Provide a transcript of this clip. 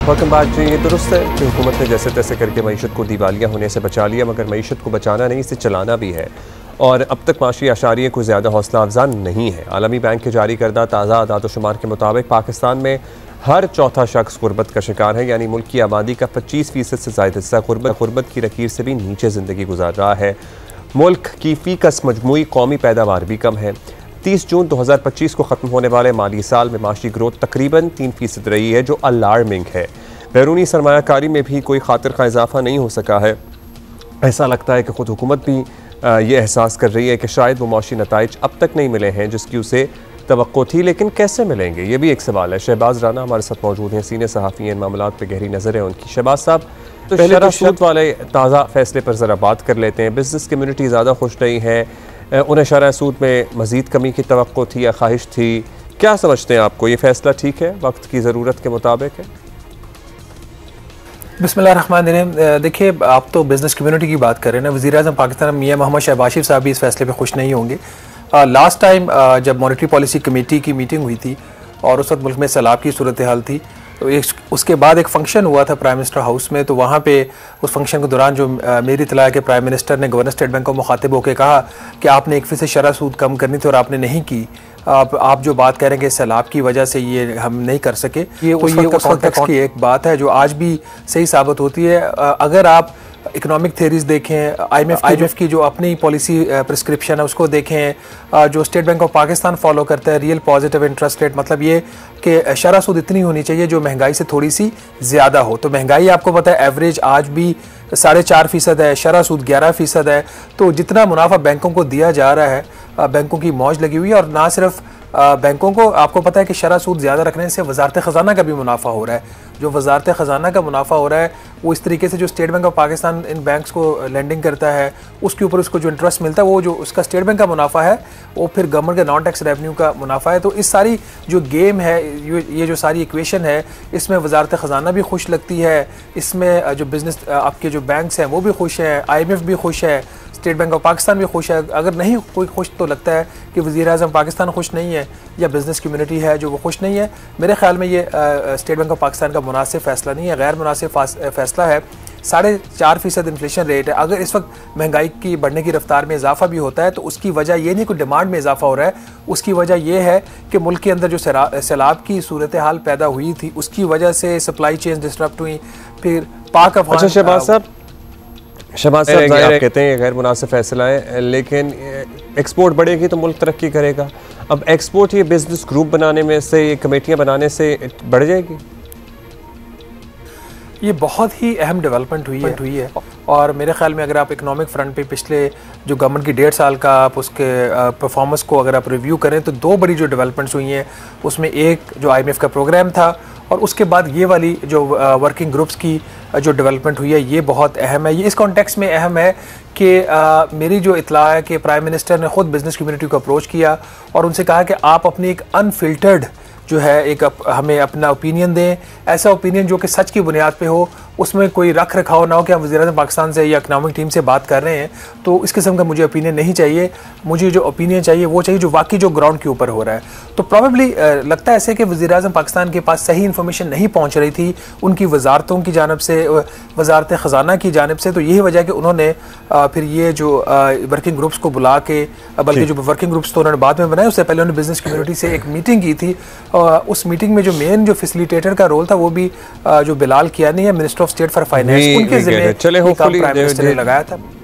Welcome back जी। ये दुरुस्त है कि हुकूमत ने जैसे तैसे करके मईशत को दिवालिया होने से बचा लिया, मगर मईशत को बचाना नहीं, इसे चलाना भी है। और अब तक माशी आशारिये कोई ज़्यादा हौसला अफजा नहीं है। आलमी बैंक के जारी करदा ताज़ा आदादोशुमार के मुताबिक पाकिस्तान में हर चौथा शख्स गुर्बत का शिकार है, यानी मुल्क की आबादी का 25% से ज़ायद हिस्सा गुर्बत की लकीर से भी नीचे ज़िंदगी गुजार रहा है। मुल्क की फ़ीकस मजमूई कौमी पैदावार भी कम है। 30 जून 2025 को ख़त्म होने वाले माली साल में माशी ग्रोथ तकरीबन 3% रही है, जो अलार्मिंग है। बैरूनी सरमायाकारी में भी कोई खातिर का इजाफा नहीं हो सका है। ऐसा लगता है कि ख़ुद हुकूमत भी ये एहसास कर रही है कि शायद वो मौशी नताइज अब तक नहीं मिले हैं जिसकी उसे तवक्को थी, लेकिन कैसे मिलेंगे ये भी एक सवाल है। शहबाज राना हमारे साथ मौजूद हैं, सीनियर सहाफ़ी इन मामलात पर गहरी नज़र है उनकी। शहबाज साहब, तो पहले सूद वाले ताज़ा फैसले पर ज़रा बात कर लेते हैं। बिजनेस कम्यूनिटी ज़्यादा खुश नहीं है, उन्हें शरह सूद में मज़ीद कमी की तवक्को थी या ख्वाहिश थी, क्या समझते हैं आपको ये फ़ैसला ठीक है, वक्त की ज़रूरत के मुताबिक है? बिस्मिल्लाहिर्रहमानिर्रहीम। देखिए, आप तो बिज़नेस कम्युनिटी की बात कर रहे हैं ना। वज़ीर-ए-आज़म पाकिस्तान मियां मोहम्मद शहबाज साहब भी इस फैसले पे खुश नहीं होंगे। लास्ट टाइम जब मॉनेटरी पॉलिसी कमेटी की मीटिंग हुई थी और उस वक्त मुल्क में सैलाब की सूरत हाल थी, तो उसके बाद एक फ़ंक्शन हुआ था प्राइम मिनिस्टर हाउस में। तो वहाँ पे उस फंक्शन के दौरान जो मेरी इत्तला है कि प्राइम मिनिस्टर ने गवर्नर स्टेट बैंक को मुखातिब होकर कहा कि आपने 1% शरह सूद कम करनी थी और आपने नहीं की। आप जो बात कह रहे हैं कि सैलाब की वजह से ये हम नहीं कर सके, ये उस वक्त की एक बात है जो आज भी सही साबित होती है। अगर आप इकोनॉमिक थेरीज देखें, IMF की जो अपनी पॉलिसी प्रिस्क्रिप्शन है उसको देखें, जो state bank of Pakistan follow करता है रियल पॉजिटिव इंटरेस्ट रेट, मतलब ये कि शरह सूद इतनी होनी चाहिए जो महंगाई से थोड़ी सी ज़्यादा हो। तो महंगाई आपको पता है एवरेज आज भी 4.5% है, शरह सूद 11% है। तो जितना मुनाफा बैंकों को दिया जा रहा है, बैंकों की मौज लगी हुई है। और ना सिर्फ बैंकों को, आपको पता है कि शरह सूद ज़्यादा रखने से वजारत ख़जाना का भी मुनाफा हो रहा है। जो वजारत ख़जाना का मुनाफा हो रहा है वो इस तरीके से जो state bank of Pakistan in banks को लेंडिंग करता है उसके ऊपर उसको जो इंटरेस्ट मिलता है वो जो उसका स्टेट बैंक का मुनाफा है वो फिर गवर्नमेंट के नॉन टैक्स रेवेन्यू का मुनाफा है। तो इस सारी जो गेम है, ये जो सारी इक्वेशन है, इसमें वजारत ख़जाना भी खुश लगती है, इसमें जो बिज़नेस आपके जो बैंक्स हैं वो भी खुश हैं, IMF भी खुश है, स्टेट बैंक ऑफ पाकिस्तान भी खुश है। अगर नहीं कोई खुश तो लगता है कि वज़ीर-ए-आज़म पाकिस्तान खुश नहीं है या बिज़नेस कम्युनिटी है जो वो खुश नहीं है। मेरे ख्याल में ये स्टेट बैंक ऑफ पाकिस्तान का मुनासिब फ़ैसला नहीं है, गैर मुनासिब फ़ैसला है। 4.5% इन्फ्लेशन रेट है। अगर इस वक्त महंगाई की बढ़ने की रफ्तार में इजाफा भी होता है तो उसकी वजह ये नहीं कोई डिमांड में इजाफा हो रहा है, उसकी वजह यह है कि मुल्क के अंदर जो सैलाब की सूरत हाल पैदा हुई थी उसकी वजह से सप्लाई चेन डिस्टर्ब हुई। फिर पाक अफगान शहबाज साहब आप कहते हैं गैर मुनासिब फैसला है, लेकिन एक्सपोर्ट बढ़ेगी तो मुल्क तरक्की करेगा। अब एक्सपोर्ट ये बिजनेस ग्रुप बनाने में से, ये कमेटियाँ बनाने से बढ़ जाएगी। ये बहुत ही अहम डेवलपमेंट हुई है और मेरे ख्याल में अगर आप इकोनॉमिक फ्रंट पे पिछले जो गवर्नमेंट की 1.5 साल का आप उसके परफॉर्मेंस को अगर आप रिव्यू करें तो 2 बड़ी जो डेवलपमेंट्स हुई हैं उसमें एक जो IMF का प्रोग्राम था और उसके बाद ये वाली जो वर्किंग ग्रुप्स की जो डेवलपमेंट हुई है ये बहुत अहम है। ये इस कॉन्टेक्स्ट में अहम है कि मेरी जो इत्तला है कि प्राइम मिनिस्टर ने ख़ुद बिज़नेस कम्युनिटी को अप्रोच किया और उनसे कहा कि आप अपनी एक अनफिल्टर्ड जो है एक हमें अपना ओपिनियन दें, ऐसा ओपिनियन जो कि सच की बुनियाद पे हो, उसमें कोई रख रखाव ना हो कि हम वज़ीर-ए-आज़म पाकिस्तान से या इकनॉमिक टीम से बात कर रहे हैं। तो इस किस्म का मुझे ओपिनियन नहीं चाहिए। मुझे जो ओपिनियन चाहिए वो चाहिए जो वाकई जो ग्राउंड के ऊपर हो रहा है। तो प्रॉबेबली लगता है ऐसे कि वज़ीर-ए-आज़म पाकिस्तान के पास सही इन्फॉर्मेशन नहीं पहुँच रही थी उनकी वजारतों की जानब से, वजारत ख़जाना की जानब से। तो यही वजह कि उन्होंने फिर ये जो वर्किंग ग्रुप्स को बुला के, बल्कि जो वर्किंग ग्रुप्स तो उन्होंने बाद में बनाए, उससे पहले उन्होंने बिज़नेस कम्युनिटी से एक मीटिंग की थी। उस मीटिंग में जो मेन जो फैसिलिटेटर का रोल था वो भी जो बिलाल कियानी है, minister of state for finance, उनके ज़िम्मे प्राइम मिनिस्टर ने लगाया था।